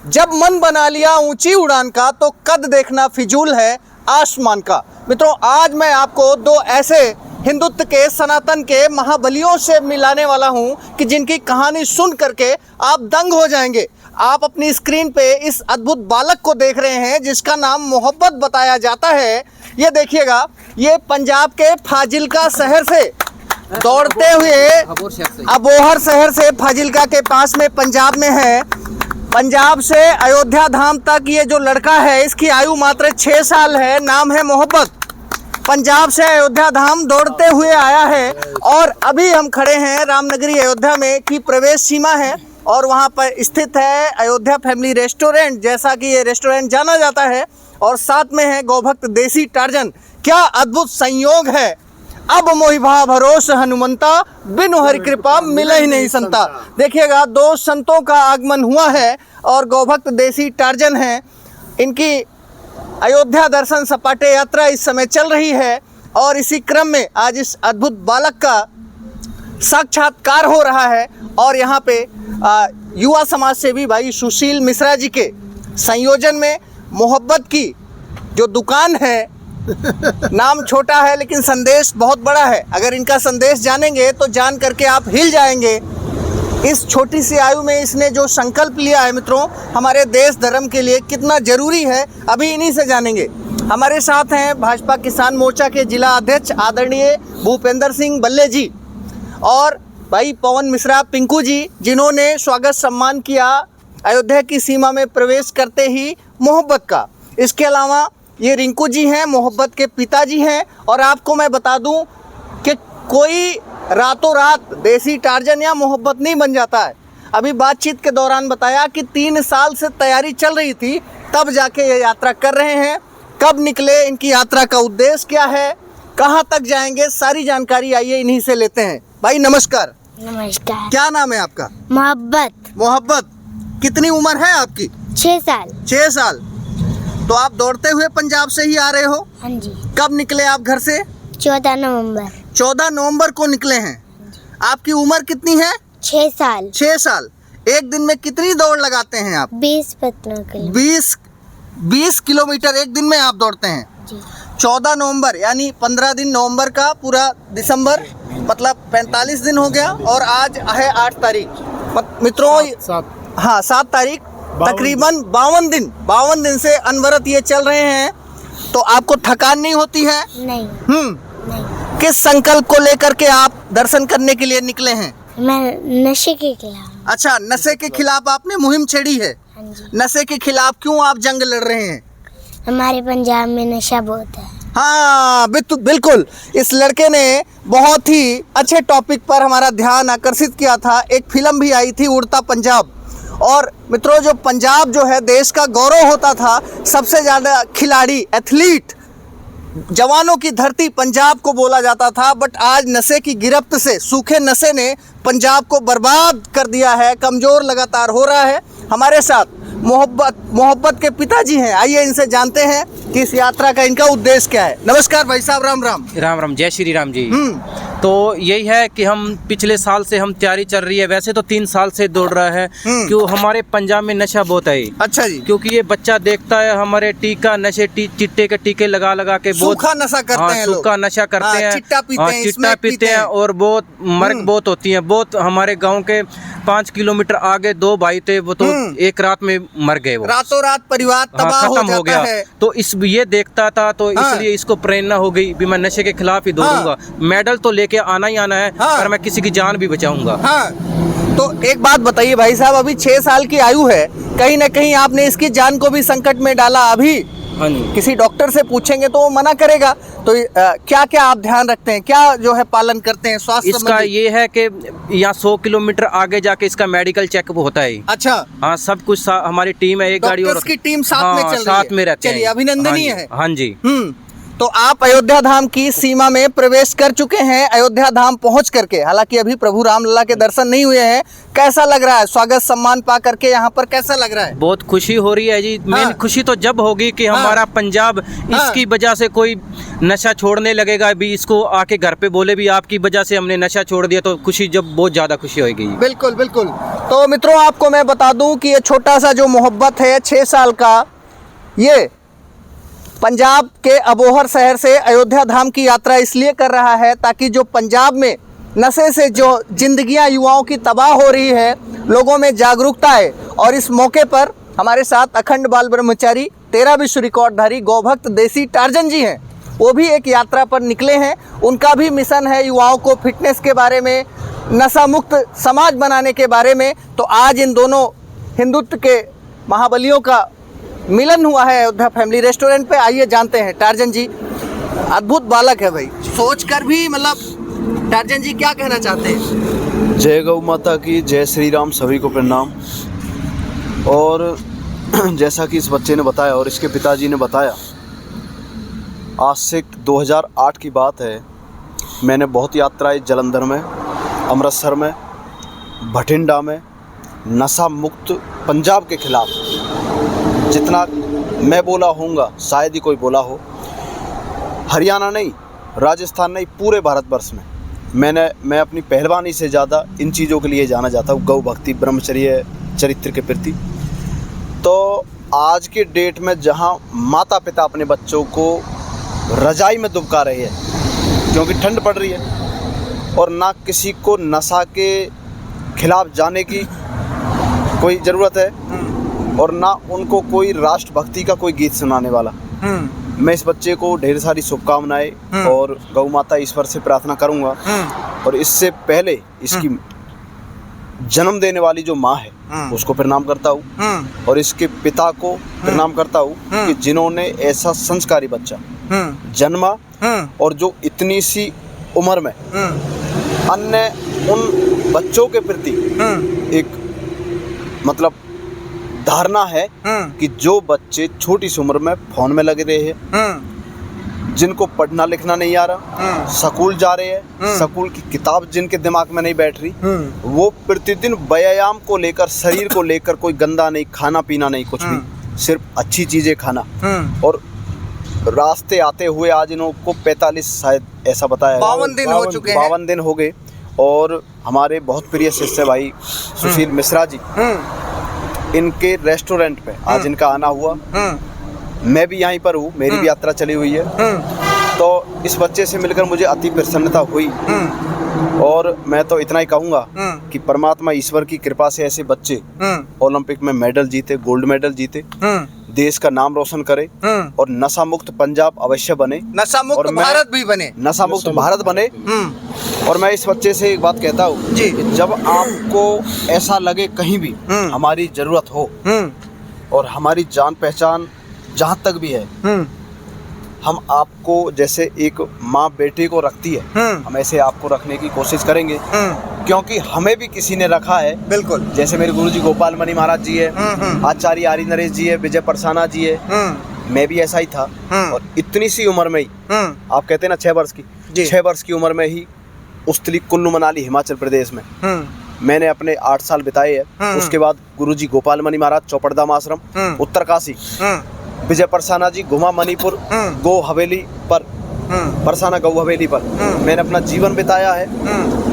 जब मन बना लिया ऊंची उड़ान का तो कद देखना फिजूल है आसमान का। मित्रों, आज मैं आपको दो ऐसे हिंदुत्व के, सनातन के महाबलियों से मिलाने वाला हूं कि जिनकी कहानी सुन करके आप दंग हो जाएंगे। आप अपनी स्क्रीन पे इस अद्भुत बालक को देख रहे हैं जिसका नाम मोहब्बत बताया जाता है। ये देखिएगा, ये पंजाब के फाजिल्का शहर से दौड़ते हुए अबोहर शहर से फाजिल्का के पास में पंजाब में है। पंजाब से अयोध्या धाम तक ये जो लड़का है, इसकी आयु मात्र 6 साल है। नाम है मोहब्बत। पंजाब से अयोध्या धाम दौड़ते हुए आया है और अभी हम खड़े हैं रामनगरी अयोध्या में की प्रवेश सीमा है और वहाँ पर स्थित है अयोध्या फैमिली रेस्टोरेंट, जैसा कि ये रेस्टोरेंट जाना जाता है। और साथ में है गौभक्त देसी टार्जन। क्या अद्भुत संयोग है। अब मोहिभा भरोस हनुमंता, बिनु हरि कृपा मिले ही नहीं संता। देखिएगा, 2 संतों का आगमन हुआ है और गौभक्त देसी टार्जन है। इनकी अयोध्या दर्शन सपाटे यात्रा इस समय चल रही है और इसी क्रम में आज इस अद्भुत बालक का साक्षात्कार हो रहा है। और यहाँ पे युवा समाज सेवी भाई सुशील मिश्रा जी के संयोजन में मोहब्बत की जो दुकान है, नाम छोटा है लेकिन संदेश बहुत बड़ा है। अगर इनका संदेश जानेंगे तो जान करके आप हिल जाएंगे। इस छोटी सी आयु में इसने जो संकल्प लिया है मित्रों, हमारे देश धर्म के लिए कितना जरूरी है, अभी इन्हीं से जानेंगे। हमारे साथ हैं भाजपा किसान मोर्चा के जिला अध्यक्ष आदरणीय भूपेंद्र सिंह बल्ले जी और भाई पवन मिश्रा पिंकू जी, जिन्होंने स्वागत सम्मान किया अयोध्या की सीमा में प्रवेश करते ही मोहब्बत का। इसके अलावा ये रिंकू जी हैं, मोहब्बत के पिताजी हैं। और आपको मैं बता दूं कि कोई रातों रात देसी टार्जन या मोहब्बत नहीं बन जाता है। अभी बातचीत के दौरान बताया कि 3 साल से तैयारी चल रही थी, तब जाके ये यात्रा कर रहे हैं। कब निकले, इनकी यात्रा का उद्देश्य क्या है, कहाँ तक जाएंगे, सारी जानकारी आइए इन्हीं से लेते हैं। भाई नमस्कार। नमस्कार। क्या नाम है आपका? मोहब्बत। मोहब्बत, कितनी उम्र है आपकी? 6 साल। 6 साल। तो आप दौड़ते हुए पंजाब से ही आ रहे हो? हाँ जी। कब निकले आप घर से? 14 नवंबर। 14 नवंबर को निकले हैं। आपकी उम्र कितनी है? 6 साल। 6 साल। एक दिन में कितनी दौड़ लगाते हैं आप? 20 किलोमीटर। 20 किलोमीटर एक दिन में आप दौड़ते हैं जी। 14 नवंबर यानी 15 दिन नवंबर का, पूरा दिसंबर मतलब 45 दिन हो गया और आज है 8 तारीख। मित्रों, 7 तारीख, तकरीबन 52 दिन से अनवरत ये चल रहे हैं। तो आपको थकान नहीं होती है? नहीं। नहीं। किस संकल्प को लेकर के आप दर्शन करने के लिए निकले हैं? मैं नशे के खिलाफ। अच्छा, नशे के खिलाफ आपने मुहिम छेड़ी है। हाँ जी। नशे के खिलाफ क्यों आप जंग लड़ रहे हैं? हमारे पंजाब में नशा बहुत है। हाँ बिल्कुल। इस लड़के ने बहुत ही अच्छे टॉपिक पर हमारा ध्यान आकर्षित किया था। एक फिल्म भी आई थी, उड़ता पंजाब। और मित्रों, जो पंजाब जो है देश का गौरव होता था, सबसे ज़्यादा खिलाड़ी, एथलीट, जवानों की धरती पंजाब को बोला जाता था। बट आज नशे की गिरफ्त से, सूखे नशे ने पंजाब को बर्बाद कर दिया है, कमज़ोर लगातार हो रहा है। हमारे साथ मोहब्बत के पिताजी हैं। आइए इनसे जानते हैं कि इस यात्रा का इनका उद्देश्य क्या है। नमस्कार भाई साहब। राम राम। राम राम, जय श्री राम जी। तो यही है कि हम पिछले साल से हम तैयारी चल रही है, वैसे तो 3 साल से दौड़ रहा है। क्यों, हमारे पंजाब में नशा बहुत है। अच्छा जी। क्योंकि ये बच्चा देखता है हमारे टीका नशे, चिट्टे के टीके लगा के बहुत सूखा नशा करते हैं, सूखा नशा करते हैं, चिट्टा पीते हैं और बहुत मर्ग बहुत होती है। बहुत हमारे गाँव के 5 किलोमीटर आगे 2 भाई थे, वो तो एक रात में मर गए। वो रातों रात परिवार तबाह खत्म हो गया है। तो ये देखता था, तो इसलिए इसको प्रेरणा हो गई भी मैं नशे के खिलाफ ही दौड़ूंगा। मेडल तो लेके आना ही आना है, पर मैं किसी की जान भी बचाऊंगा। तो एक बात बताइए भाई साहब, अभी 6 साल की आयु है, कहीं ना कहीं आपने इसकी जान को भी संकट में डाला। अभी किसी डॉक्टर से पूछेंगे तो वो मना करेगा। तो क्या क्या आप ध्यान रखते हैं, क्या जो है पालन करते हैं स्वास्थ्य इसका? ये है कि यहाँ 100 किलोमीटर आगे जाके इसका मेडिकल चेकअप होता है। अच्छा। हाँ, सब कुछ हमारी टीम है, एक गाड़ी और की टीम साथ में चल रही है। साथ में रहते हैं। चलिए, अभिनंदनीय है। हाँ जी। तो आप अयोध्या धाम की सीमा में प्रवेश कर चुके हैं, अयोध्या धाम पहुंच करके। हालांकि अभी प्रभु रामलला के दर्शन नहीं हुए हैं। कैसा लग रहा है स्वागत सम्मान पा करके यहाँ पर, कैसा लग रहा है? बहुत खुशी हो रही है जी। मेन खुशी तो जब होगी कि हमारा पंजाब इसकी वजह से कोई नशा छोड़ने लगेगा। अभी इसको आके घर पे बोले भी आपकी वजह से हमने नशा छोड़ दिया, तो खुशी जब बहुत ज़्यादा खुशी होगी। बिल्कुल बिल्कुल। तो मित्रों आपको मैं बता दूं कि ये छोटा सा जो मोहब्बत है 6 साल का, ये पंजाब के अबोहर शहर से अयोध्या धाम की यात्रा इसलिए कर रहा है ताकि जो पंजाब में नशे से जो जिंदगियां युवाओं की तबाह हो रही है, लोगों में जागरूकता है। और इस मौके पर हमारे साथ अखंड बाल ब्रह्मचारी 13 विश्व रिकॉर्डधारी गौभक्त देसी टार्जन जी हैं। वो भी एक यात्रा पर निकले हैं। उनका भी मिशन है युवाओं को फिटनेस के बारे में, नशा मुक्त समाज बनाने के बारे में। तो आज इन दोनों हिंदुत्व के महाबलियों का मिलन हुआ है अयोध्या फैमिली रेस्टोरेंट पे। आइए जानते हैं। टार्जन जी अद्भुत बालक है भाई, सोच कर भी मतलब टार्जन जी क्या कहना चाहते हैं? जय गौ माता की, जय श्री राम, सभी को प्रणाम। और जैसा कि इस बच्चे ने बताया और इसके पिताजी ने बताया, आज से 2008 की बात है। मैंने बहुत यात्राएं जलंधर में, अमृतसर में, भटिंडा में, नशा मुक्त पंजाब के खिलाफ जितना मैं बोला होऊंगा शायद ही कोई बोला हो। हरियाणा नहीं, राजस्थान नहीं, पूरे भारतवर्ष में मैं अपनी पहलवानी से ज़्यादा इन चीज़ों के लिए जाना जाता हूँ, गौ भक्ति, ब्रह्मचर्य, चरित्र के प्रति। तो आज के डेट में जहाँ माता पिता अपने बच्चों को रजाई में दुबका रहे हैं क्योंकि ठंड पड़ रही है, और ना किसी को नशा के खिलाफ जाने की कोई ज़रूरत है और ना उनको कोई राष्ट्रभक्ति का कोई गीत सुनाने वाला। मैं इस बच्चे को ढेर सारी शुभकामनाएं और गौ माता ईश्वर से प्रार्थना करूंगा। और इससे पहले इसकी जन्म देने वाली जो माँ है उसको प्रणाम करता हूँ और इसके पिता को प्रणाम करता हूँ कि जिन्होंने ऐसा संस्कारी बच्चा जन्मा और जो इतनी सी उम्र में अन्य उन बच्चों के प्रति एक मतलब धारणा है कि जो बच्चे छोटी सी उम्र में फोन में लगे रहे हैं, जिनको पढ़ना लिखना नहीं आ रहा, स्कूल जा रहे हैं, स्कूल की किताब जिनके दिमाग में नहीं बैठ रही, वो प्रतिदिन व्यायाम को लेकर, शरीर को लेकर कोई गंदा नहीं, खाना पीना नहीं, कुछ भी, सिर्फ अच्छी चीजें खाना। और रास्ते आते हुए आज इनको 45 शायद ऐसा बताया 52 दिन हो चुके हैं। 52 दिन हो गए। और हमारे बहुत प्रिय शिष्य भाई सुशील मिश्रा जी, इनके रेस्टोरेंट पे आज इनका आना हुआ। मैं भी यहीं पर हूँ, मेरी भी यात्रा चली हुई है। तो इस बच्चे से मिलकर मुझे अति प्रसन्नता हुई। और मैं तो इतना ही कहूँगा कि परमात्मा ईश्वर की कृपा से ऐसे बच्चे ओलंपिक में मेडल जीते, गोल्ड मेडल जीते, देश का नाम रोशन करे और नशा मुक्त पंजाब अवश्य बने, नशा मुक्त भारत भी बने, नशा मुक्त भारत बने। और मैं इस बच्चे से एक बात कहता हूँ जी, जब आपको ऐसा लगे कहीं भी हमारी जरूरत हो और हमारी जान पहचान जहाँ तक भी है, हम आपको जैसे एक माँ बेटे को रखती है, हम ऐसे आपको रखने की कोशिश करेंगे, क्योंकि हमें भी किसी ने रखा है। बिल्कुल। जैसे मेरे गुरुजी गोपाल मणि महाराज जी है, आचार्य आर्य नरेश जी है, विजय परसाना जी है, मैं भी ऐसा ही था। और इतनी सी उम्र में ही, आप कहते हैं ना 6 वर्ष की, 6 वर्ष की उम्र में ही उस्तली कुल्लू मनाली हिमाचल प्रदेश में मैंने अपने 8 साल बिताए हैं। उसके बाद गुरुजी गोपाल मणि महाराज चौपड़धाम आश्रम उत्तरकाशी, विजय परसाना जी घुमा मणिपुर गो हवेली पर, परसाना गौ हवेली पर मैंने अपना जीवन बिताया है।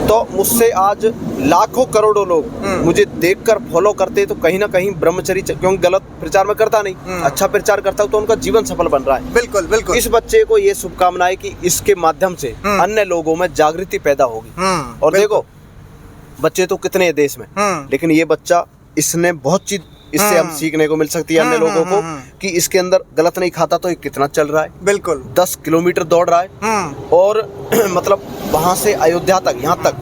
तो मुझसे आज लाखों करोड़ों लोग मुझे देखकर फॉलो करते, तो कहीं ना कहीं ब्रह्मचर्य, क्योंकि गलत प्रचार में करता नहीं, अच्छा प्रचार करता हूँ, तो उनका जीवन सफल बन रहा है। बिल्कुल बिल्कुल। इस बच्चे को ये शुभकामनाएं कि इसके माध्यम से अन्य लोगों में जागृति पैदा होगी। और देखो बच्चे तो कितने हैं देश में, लेकिन ये बच्चा, इसने बहुत चीज इससे हम सीखने को मिल सकती है अन्य लोगों को कि इसके अंदर गलत नहीं खाता तो ये कितना चल रहा है। बिल्कुल 10 किलोमीटर दौड़ रहा है और मतलब वहां से अयोध्या तक, यहाँ तक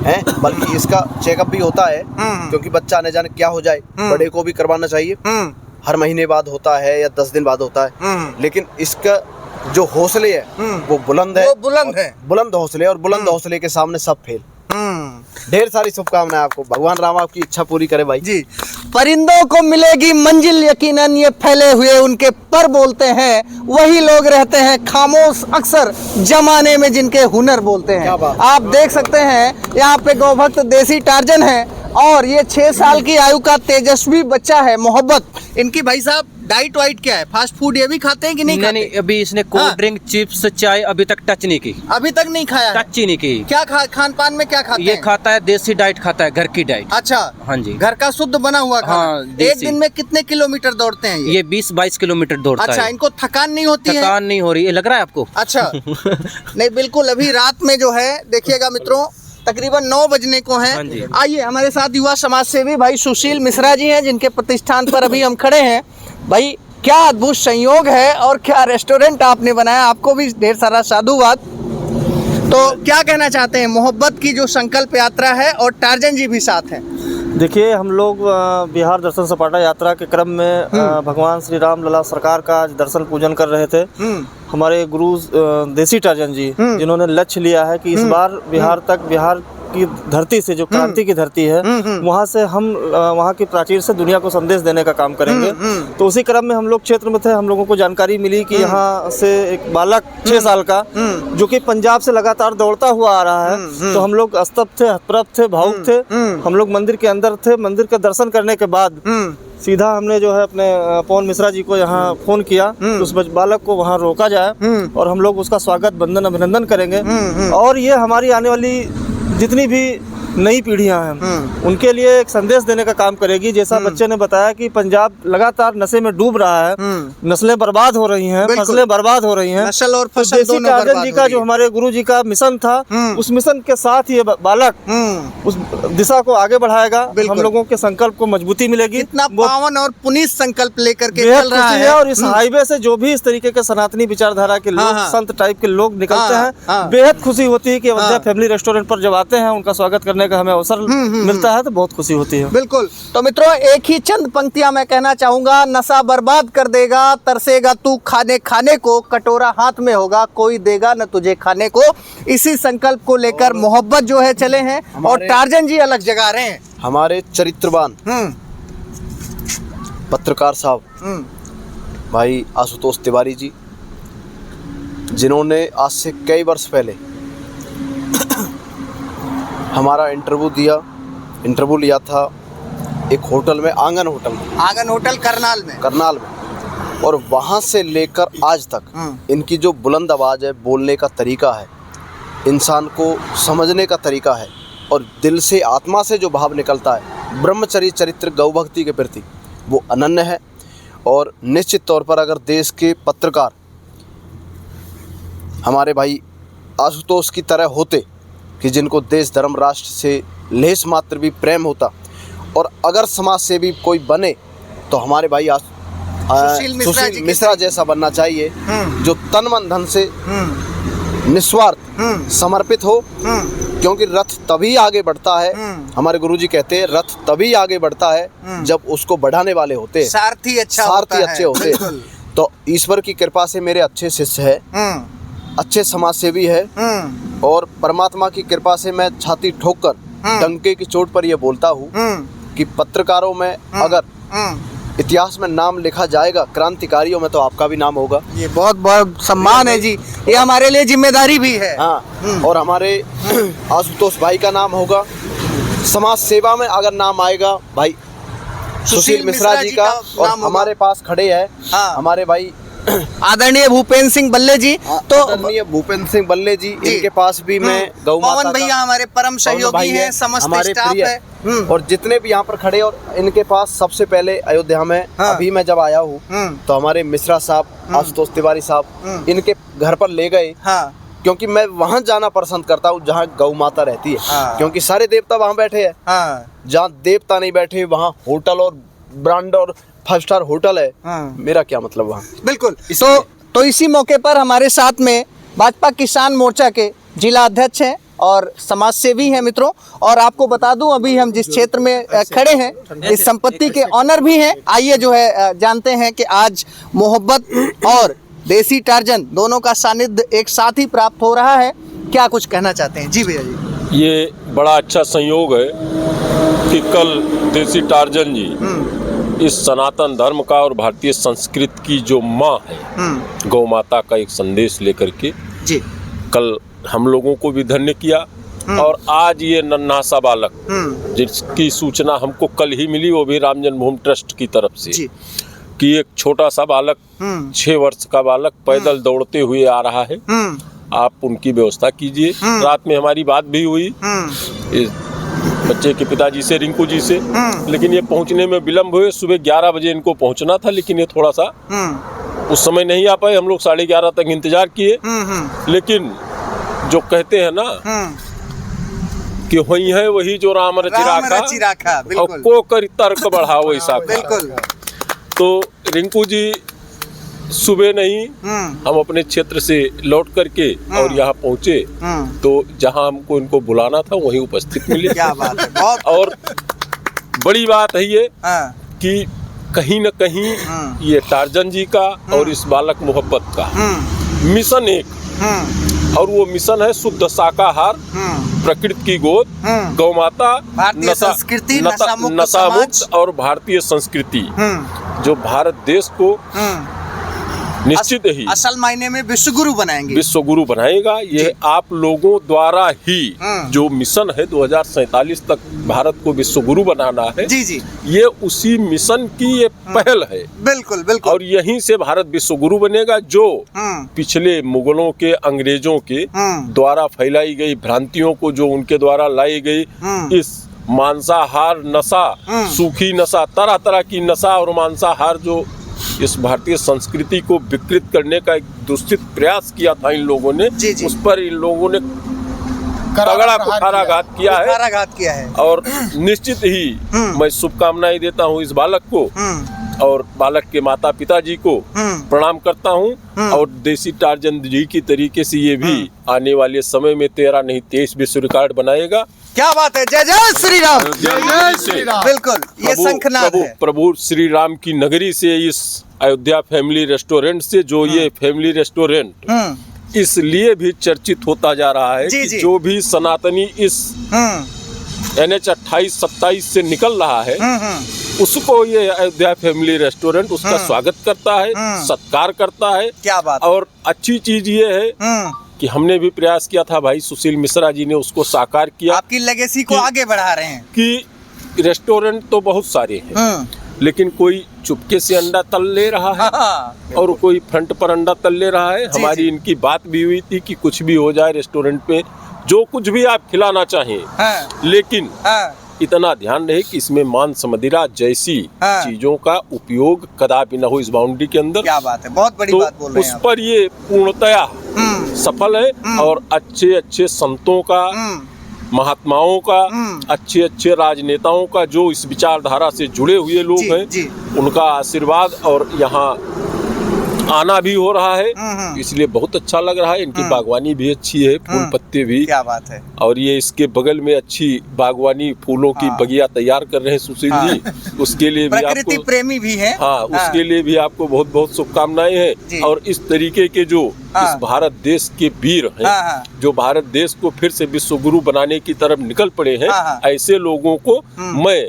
है, बल्कि इसका चेकअप भी होता है क्योंकि बच्चा न जाने क्या हो जाए, बड़े को भी करवाना चाहिए। हर महीने बाद होता है या 10 दिन बाद होता है, लेकिन इसका जो हौसले है वो बुलंद है, वो बुलंद है, बुलंद हौसले, और बुलंद हौसले के सामने सब फेल। ढेर सारी शुभकामनाएं आपको, भगवान राम आपकी इच्छा पूरी करे भाई जी। परिंदों को मिलेगी मंजिल यकीनन, ये फैले हुए उनके पर बोलते हैं, वही लोग रहते हैं खामोश अक्सर जमाने में जिनके हुनर बोलते हैं। क्या बात। आप देख सकते हैं यहाँ पे गौभक्त देसी टार्जन है और ये 6 साल की आयु का तेजस्वी बच्चा है मोहब्बत। इनकी भाई साहब डाइट वाइट क्या है, फास्ट फूड ये भी खाते हैं कि नहीं खाते? नहीं, अभी इसने कोल्ड ड्रिंक, चिप्स, चाय अभी तक टच नहीं की, अभी तक नहीं खाया है? टच ही नहीं की। क्या खान पान में क्या खाते ये हैं? खाता है देसी डाइट, खाता है घर की डाइट। अच्छा, हाँ जी, घर का शुद्ध बना हुआ खाना। हाँ, एक देसी। दिन में कितने किलोमीटर दौड़ते हैं ये 20-22 किलोमीटर दौड़ता अच्छा, है। इनको थकान नहीं होती है? थकान नहीं हो रही है, लग रहा है आपको? अच्छा नहीं बिल्कुल, अभी रात में जो है देखिएगा मित्रों तकरीबन 9 बजने को हाँ हैं। जी। आइए हमारे साथ युवा समाज सेवी भाई सुशील मिश्रा जी हैं, जिनके प्रतिष्ठान पर अभी हम खड़े हैं। भाई क्या अद्भुत संयोग है और क्या रेस्टोरेंट आपने बनाया, आपको भी ढेर सारा साधुवाद। तो क्या कहना चाहते हैं, मोहब्बत की जो संकल्प यात्रा है और टार्जन जी भी साथ हैं? देखिए, हम लोग बिहार दर्शन सपाटा यात्रा के क्रम में भगवान श्री राम लला सरकार का आज दर्शन पूजन कर रहे थे। हमारे गुरु देसी टार्जन जी, जिन्होंने लक्ष्य लिया है कि इस बार बिहार तक, बिहार की धरती से जो क्रांति की धरती है, वहाँ से हम वहाँ की प्राचीर से दुनिया को संदेश देने का काम करेंगे। तो उसी क्रम में हम लोग क्षेत्र में थे, हम लोगों को जानकारी मिली कि यहाँ से एक बालक 6 साल का जो कि पंजाब से लगातार दौड़ता हुआ आ रहा है। तो हम लोग स्तब्ध थे, हतप्रभ थे, भावुक थे। हम लोग मंदिर के अंदर थे। मंदिर का दर्शन करने के बाद सीधा हमने जो है अपने पवन मिश्रा जी को यहाँ फोन किया कि उस बालक को वहाँ रोका जाए और हम लोग उसका स्वागत, बंदन, अभिनंदन करेंगे। और ये हमारी आने वाली जितनी भी नई पीढ़ियां हैं उनके लिए एक संदेश देने का काम करेगी। जैसा बच्चे ने बताया कि पंजाब लगातार नशे में डूब रहा है, नस्लें बर्बाद हो रही हैं, फसलें बर्बाद हो रही हैं। नस्ल और तो फसल देसी दोनों टार्जन बर्बाद जी हो का रही जो है। हमारे गुरु जी का मिशन था, उस मिशन के साथ ये बालक उस दिशा को आगे बढ़ाएगा। हम लोगों के संकल्प को मजबूती मिलेगी। कितना पावन और पुनीत संकल्प लेकर के बेहद चल रहा खुशी है। और इस हाईवे से जो भी इस तरीके के सनातनी विचारधारा के लोग, हाँ। संत टाइप के लोग निकलते हाँ, हैं, हाँ। बेहद खुशी होती है कि अयोध्या फैमिली रेस्टोरेंट पर जब आते हैं, उनका स्वागत करने का हमें अवसर मिलता है, तो बहुत खुशी होती है। बिल्कुल। तो मित्रों, एक ही चंद पंक्तियां मैं कहना चाहूंगा। नशा बर्बाद कर देगा, तरसेगा तू खाने खाने को, कटोरा हाथ में होगा, कोई देगा न तुझे खाने को। इसी संकल्प को लेकर मोहब्बत जो है चले हैं और टार्जन जी अलग जगा रहे हैं। हमारे चरित्रवान पत्रकार साहब भाई आशुतोष तिवारी जी, जिन्होंने आज से कई वर्ष पहले हमारा इंटरव्यू लिया था एक होटल में, आंगन होटल करनाल में। और वहाँ से लेकर आज तक इनकी जो बुलंद आवाज़ है, बोलने का तरीका है, इंसान को समझने का तरीका है और दिल से, आत्मा से जो भाव निकलता है ब्रह्मचर्य चरित्र गौ भक्ति के प्रति, वो अनन्य है। और निश्चित तौर पर अगर देश के पत्रकार हमारे भाई आशुतोष की तरह होते कि जिनको देश धर्म राष्ट्र से लेस मात्र भी प्रेम होता, और अगर समाज से भी कोई बने तो हमारे भाई सुशील मिश्रा जैसा बनना चाहिए, जो तन मन धन से निस्वार्थ समर्पित हो। क्योंकि रथ तभी आगे बढ़ता है, हमारे गुरुजी कहते हैं रथ तभी आगे बढ़ता है जब उसको बढ़ाने वाले होते हैं, सारथी अच्छे होते हैं। तो ईश्वर की कृपा से मेरे अच्छे शिष्य है, अच्छे समाज सेवी है, और परमात्मा की कृपा से मैं छाती ठोककर डंके की चोट पर यह बोलता हूँ कि पत्रकारों में अगर इतिहास में नाम लिखा जाएगा, क्रांतिकारियों में, तो आपका भी नाम होगा। ये बहुत बहुत सम्मान है जी, ये हमारे लिए जिम्मेदारी भी है। हाँ, और हमारे आशुतोष भाई का नाम होगा। समाज सेवा में अगर नाम आएगा भाई सुशील मिश्रा जी का, और हमारे पास खड़े हैं हमारे भाई आदरणीय भूपेंद्र सिंह बल्ले जी। तो आदरणीय भूपेंद्र सिंह बल्ले जी, इनके पास भी मैं गौ माता पवन भैया हमारे परम सहयोगी हैं, समस्त स्टाफ है, और जितने भी यहाँ पर खड़े, और इनके पास सबसे पहले अयोध्या में अभी मैं जब आया हूँ तो हमारे मिश्रा साहब, आशुतोष तिवारी साहब, इनके घर पर ले गए। क्योंकि मैं वहाँ जाना पसंद करता हूँ जहाँ गौ माता रहती है, क्योंकि सारे देवता वहाँ बैठे हैं। जहाँ देवता नहीं बैठे वहाँ होटल और ब्रांड और 5 स्टार होटल है, मेरा क्या मतलब वहाँ। बिल्कुल। तो इसी मौके पर हमारे साथ में भाजपा किसान मोर्चा के जिला अध्यक्ष हैं और समाज सेवी हैं मित्रों। और आपको बता दूं, अभी हम जिस क्षेत्र में खड़े हैं, इस संपत्ति के ऑनर भी हैं। आइए जो है जानते हैं कि आज मोहब्बत और देसी टार्जन दोनों का सानिध्य एक साथ ही प्राप्त हो रहा है, क्या कुछ कहना चाहते हैं। जी भैया जी। ये बड़ा अच्छा संयोग है कि कल देसी टार्जन जी इस सनातन धर्म का और भारतीय संस्कृति की जो माँ है गौ माता का एक संदेश लेकर के जी कल हम लोगों को भी धन्य किया। और आज ये नन्हा सा बालक जिसकी सूचना हमको कल ही मिली, वो भी राम जन्मभूमि ट्रस्ट की तरफ से, कि एक छोटा सा बालक 6 वर्ष का बालक पैदल दौड़ते हुए आ रहा है। आप उनकी व्यवस्था कीजिए। रात में हमारी बात भी हुई इस बच्चे के पिताजी से, रिंकू जी से, लेकिन ये पहुंचने में विलम्ब हुए। सुबह 11 बजे इनको पहुंचना था, लेकिन ये थोड़ा सा उस समय नहीं आ पाए। हम लोग 11:30 तक इंतजार किए, लेकिन जो कहते हैं ना कि वही है वही जो राम रचि राखा और को कर तर्क बढ़ाओ ऐसा। बिल्कुल। तो रिंकू जी सुबह नहीं हम अपने क्षेत्र से लौट करके और यहाँ पहुँचे, तो जहाँ हमको इनको बुलाना था वहीं उपस्थित मिले। क्या बात है, बहुत। और बड़ी बात है ये कि कहीं न कहीं ये टार्जन जी का और इस बालक मोहब्बत का मिशन एक, और वो मिशन है शुद्ध शाकाहार, प्रकृति की गोद, गौ माता, भारतीय संस्कृति, नशा मुक्त और भारतीय संस्कृति जो भारत देश को निश्चित ही असल मायने में विश्वगुरु बनाएंगे, विश्वगुरु बनाएगा। ये आप लोगों द्वारा ही जो मिशन है 2047 तक भारत को विश्वगुरु बनाना है, जी जी, ये उसी मिशन की ये पहल है। बिल्कुल बिल्कुल। और यहीं से भारत विश्वगुरु बनेगा, जो पिछले मुगलों के, अंग्रेजों के द्वारा फैलाई गई भ्रांतियों को, जो उनके द्वारा लाई गई इस मांसाहार नशा, सूखी नशा, तरह तरह की नशा और मांसाहार, जो इस भारतीय संस्कृति को विकृत करने का एक दुष्टित प्रयास किया था इन लोगों ने, जी। उस पर इन लोगों ने तगड़ा कुठाराघात किया है। और निश्चित ही मैं शुभकामनाएं देता हूँ इस बालक को, और बालक के माता पिता जी को प्रणाम करता हूँ। और देसी टार्जन जी की तरीके से ये भी आने वाले समय में 13 नहीं 23 विश्व रिकॉर्ड बनाएगा। क्या बात है, जय जय श्री राम, जय जय श्री राम। बिल्कुल, ये शंखनाद है। प्रभु श्री राम की नगरी से, इस अयोध्या फैमिली रेस्टोरेंट से, जो ये फैमिली रेस्टोरेंट इसलिए भी चर्चित होता जा रहा है कि जो भी सनातनी इस NH 28-27 से निकल रहा है, उसको ये अयोध्या फैमिली रेस्टोरेंट उसका स्वागत करता है, सत्कार करता है। क्या बात। और अच्छी चीज ये है कि हमने भी प्रयास किया था, भाई सुशील मिश्रा जी ने उसको साकार किया। आपकी लेगेसी को आगे बढ़ा रहे हैं कि रेस्टोरेंट तो बहुत सारे हैं, लेकिन कोई चुपके से अंडा तल ले रहा है और कोई फ्रंट पर अंडा तल ले रहा है। हमारी इनकी बात भी हुई थी कि कुछ भी हो जाए रेस्टोरेंट पे, जो कुछ भी आप खिलाना चाहें, लेकिन इतना ध्यान रहे कि इसमें मांस मदिरा जैसी चीजों का उपयोग कदापि न हो इस बाउंड्री के अंदर। क्या बात है, बहुत बड़ी बात बोल रहे हैं उस पर ये पूर्णतया सफल है। और अच्छे अच्छे संतों का, महात्माओं का, अच्छे अच्छे राजनेताओं का, जो इस विचारधारा से जुड़े हुए लोग हैं, उनका आशीर्वाद और यहाँ आना भी हो रहा है, इसलिए बहुत अच्छा लग रहा है। इनकी बागवानी भी अच्छी है, फूल पत्ते भी। क्या बात है। और ये इसके बगल में अच्छी बागवानी, फूलों की बगिया तैयार कर रहे हैं सुशील जी, उसके लिए भी प्रकृति आपको प्रेमी भी है। उसके लिए भी आपको बहुत बहुत शुभकामनाएं हैं। और इस तरीके के जो इस भारत देश के वीर हैं, जो भारत देश को फिर से विश्व गुरु बनाने की तरफ निकल पड़े हैं, ऐसे लोगों को मैं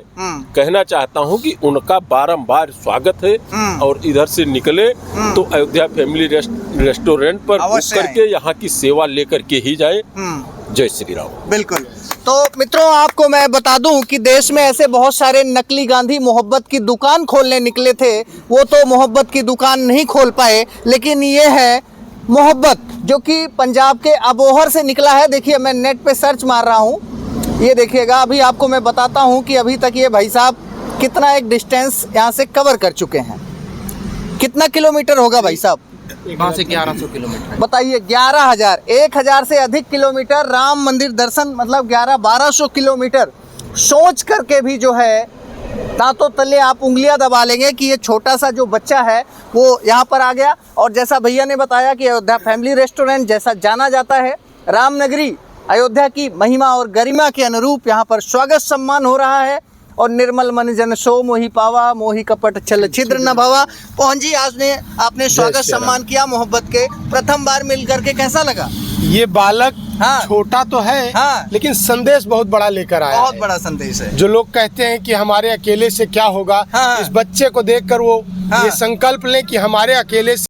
कहना चाहता हूं कि उनका बारंबार स्वागत है। और इधर से निकले तो अयोध्या फैमिली रेस्टोरेंट पर बुक करके यहाँ की सेवा लेकर के ही जाए। जय श्री राम। बिल्कुल। तो मित्रों, आपको मैं बता दूं कि देश में ऐसे बहुत सारे नकली गांधी मोहब्बत की दुकान खोलने निकले थे, वो तो मोहब्बत की दुकान नहीं खोल पाए, लेकिन ये है मोहब्बत जो कि पंजाब के अबोहर से निकला है। देखिए, मैं नेट पे सर्च मार रहा हूँ, ये देखिएगा। अभी आपको मैं बताता हूँ कि अभी तक ये भाई साहब कितना एक डिस्टेंस यहाँ से कवर कर चुके हैं। कितना किलोमीटर होगा भाई साहब? वहाँ से 1100 किलोमीटर। बताइए, 11,000, 1,000 से अधिक किलोमीटर राम मंदिर दर्शन, मतलब 1100-1200 किलोमीटर। सोच करके भी जो है दांतों तले आप उंगलियां दबा लेंगे कि ये छोटा सा जो बच्चा है वो यहाँ पर आ गया। और जैसा भैया ने बताया कि अयोध्या फैमिली रेस्टोरेंट जैसा जाना जाता है, रामनगरी अयोध्या की महिमा और गरिमा के अनुरूप यहाँ पर स्वागत सम्मान हो रहा है। और निर्मल मन जन सो मोहि पावा, मोहि कपट छल छिद्र न भवा। पहुंची आपने स्वागत सम्मान किया मोहब्बत के, प्रथम बार मिल करके कैसा लगा? ये बालक हाँ। छोटा तो है हाँ। लेकिन संदेश बहुत बड़ा लेकर आया बहुत है। बड़ा संदेश है। जो लोग कहते हैं कि हमारे अकेले से क्या होगा, हाँ। इस बच्चे को देखकर वो हाँ। ये संकल्प लें कि हमारे अकेले से